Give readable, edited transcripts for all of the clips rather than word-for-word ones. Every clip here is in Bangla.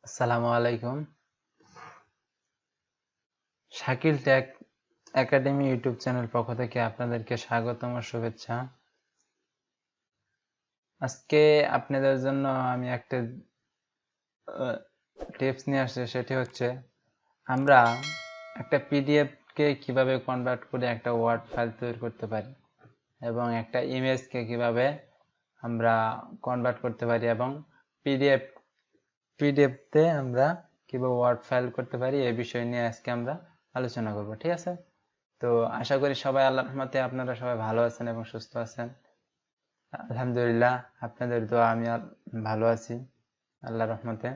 আসসালামু আলাইকুম। Shakil tech academy YouTube channel পক্ষ থেকে আপনাদেরকে স্বাগতম ও শুভেচ্ছা। আজকে আপনাদের জন্য আমি একটা টিপস নিয়ে আসছি, সেটি হচ্ছে আমরা একটা পিডিএফ কে কিভাবে কনভার্ট করে একটা ওয়ার্ড ফাইল তৈরি করতে পারি এবং একটা ইমেজকে কিভাবে আমরা কনভার্ট করতে পারি এবং পিডিএফ তে আমরা কিভাবে ওয়ার্ড ফাইল করতে পারি এই বিষয় নিয়ে আজকে আমরা আলোচনা করব। ঠিক আছে? তো আশা করি সবাই আল্লাহর রহমতে আপনারা সবাই ভালো আছেন এবং সুস্থ আছেন। আলহামদুলিল্লাহ, আপনাদের দোয়া আমি ভালো আছি আল্লাহর রহমতে।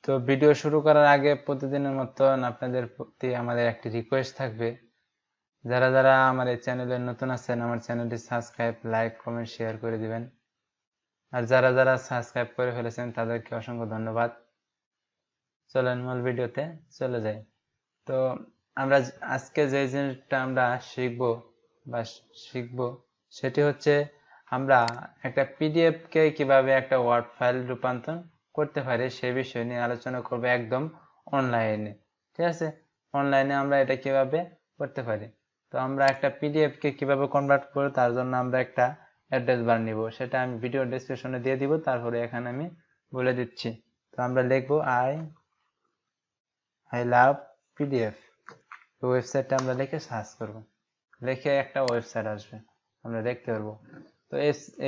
তো ভিডিও শুরু করার আগে প্রতিদিনের মতন আপনাদের প্রতি আমাদের একটি রিকোয়েস্ট থাকবে, যারা যারা আমার এই চ্যানেলে নতুন আছেন আমার চ্যানেলটি সাবস্ক্রাইব, লাইক, কমেন্ট, শেয়ার করে দিবেন। আর যারা যারা সাবস্ক্রাইব করে ফেলেছেন তাদেরকে অসংখ্য ধন্যবাদ। চলেন মূল ভিডিওতে চলে যাই। তো আমরা আজকে যে জিনিসটা আমরা শিখবো সেটি হচ্ছে আমরা একটা পিডিএফ কে কিভাবে একটা ওয়ার্ড ফাইল রূপান্তর করতে পারি সে বিষয় নিয়ে আলোচনা করব একদম অনলাইনে। ঠিক আছে? অনলাইনে আমরা এটা কিভাবে করতে পারি। তো আমরা একটা পিডিএফ কে কিভাবে কনভার্ট করব তার জন্য আমরা একটা অ্যাড্রেস বার নিব, সেটা আমি ভিডিও ডেসক্রিপশনে দিয়ে দিব, তারপরে এখানে আমি বলে দিচ্ছি। তো আমরা লিখবো আই লাভ পিডিএফ। ওয়েবসাইটটা আমরা লিখে সার্চ করব, লিখে একটা ওয়েবসাইট আসবে, আমরা দেখতে পারবো। তো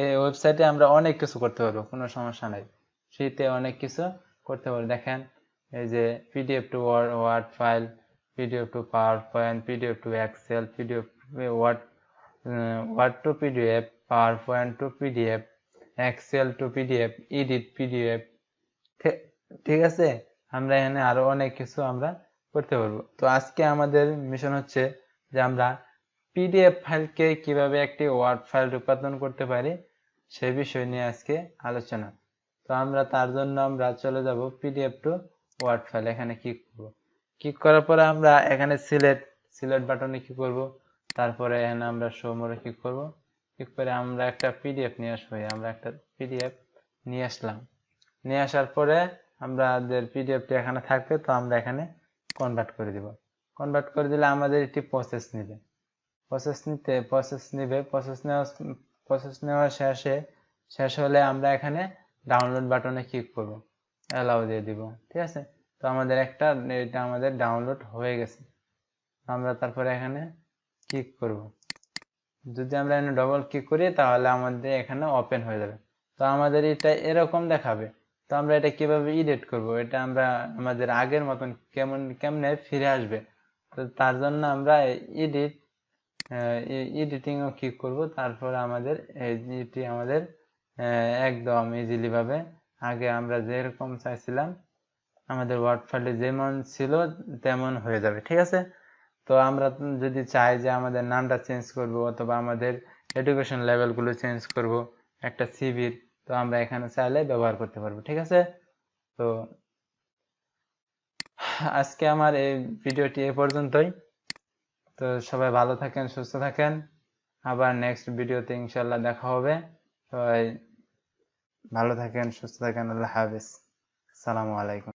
এই ওয়েবসাইটে আমরা অনেক কিছু করতে পারবো, কোনো সমস্যা নাই। ফ্রিতে অনেক কিছু করতে পারবো। দেখেন, এই যে PDF to word file, PDF to PowerPoint, PDF to Excel, PDF word word to PDF, PowerPoint to PDF, Excel to PDF, edit PDF. ঠিক আছে? আমরা এখানে আরো অনেক কিছু আমরা করতে পারবো। তো আজকে আমাদের মিশন হচ্ছে যে আমরা পিডিএফ ফাইলকে কিভাবে একটি ওয়ার্ড ফাইল রূপান্তর করতে পারি সে বিষয় নিয়ে আজকে আলোচনা। তো আমরা তার জন্য আমরা চলে যাব পিডিএফ টু ওয়ার্ড ফাইল, এখানে ক্লিক করব। ক্লিক করার পরে আমরা এখানে সিলেক্ট বাটনে ক্লিক করব। তারপরে এখানে আমরা শো মোরে ক্লিক করব। ক্লিক করে আমরা একটা পিডিএফ নিয়ে আসবো। আমরা একটা পিডিএফ নিয়ে আসলাম। নিয়ে আসার পরে আমাদের পিডিএফটি এখানে থাকবে, তো আমরা এখানে কনভার্ট করে দিব। কনভার্ট করে দিলে আমাদের একটি প্রসেস নেবে। প্রসেস নেওয়া শেষ হলে আমরা এখানে ডাউনলোড বাটনে ক্লিক করব, অ্যালাউ দিয়ে দিব। ঠিক আছে? তো আমাদের এটা আমাদের ডাউনলোড হয়ে গেছে। আমরা তারপরে এখানে ক্লিক করব। যদি আমরা এখানে ডবল ক্লিক করি তাহলে আমাদের এখানে ওপেন হয়ে যাবে। তো আমাদের এটা এরকম দেখাবে। তো আমরা এটা কিভাবে এডিট করব, এটা আমরা আমাদের আগের মতন কেমনে ফিরে আসবে। তো তার জন্য আমরা এডিটিং ও ক্লিক করব। তারপর আমাদের এটি আমাদের একদম ইজিলি ভাবে আগে আমরা যেরকম চাইছিলাম আমাদের ওয়ার্ড ফাইলে যেমন ছিল তেমন হয়ে যাবে। ঠিক আছে? তো আমরা যদি চাই যে আমাদের নামটা চেঞ্জ করব অথবা আমাদের এডুকেশন লেভেল গুলো চেঞ্জ করব একটা সিভির, তো আমরা এখানে চাইলে ব্যবহার করতে পারবো। ঠিক আছে? তো আজকে আমার এই ভিডিওটি এ পর্যন্তই। তো সবাই ভালো থাকেন, সুস্থ থাকেন। আবার নেক্সট ভিডিওতে ইনশাল্লাহ দেখা হবে। সবাই ভালো থাকেন, সুস্থ থাকেন। আল্লাহ হাফেজ। আসসালামু আলাইকুম।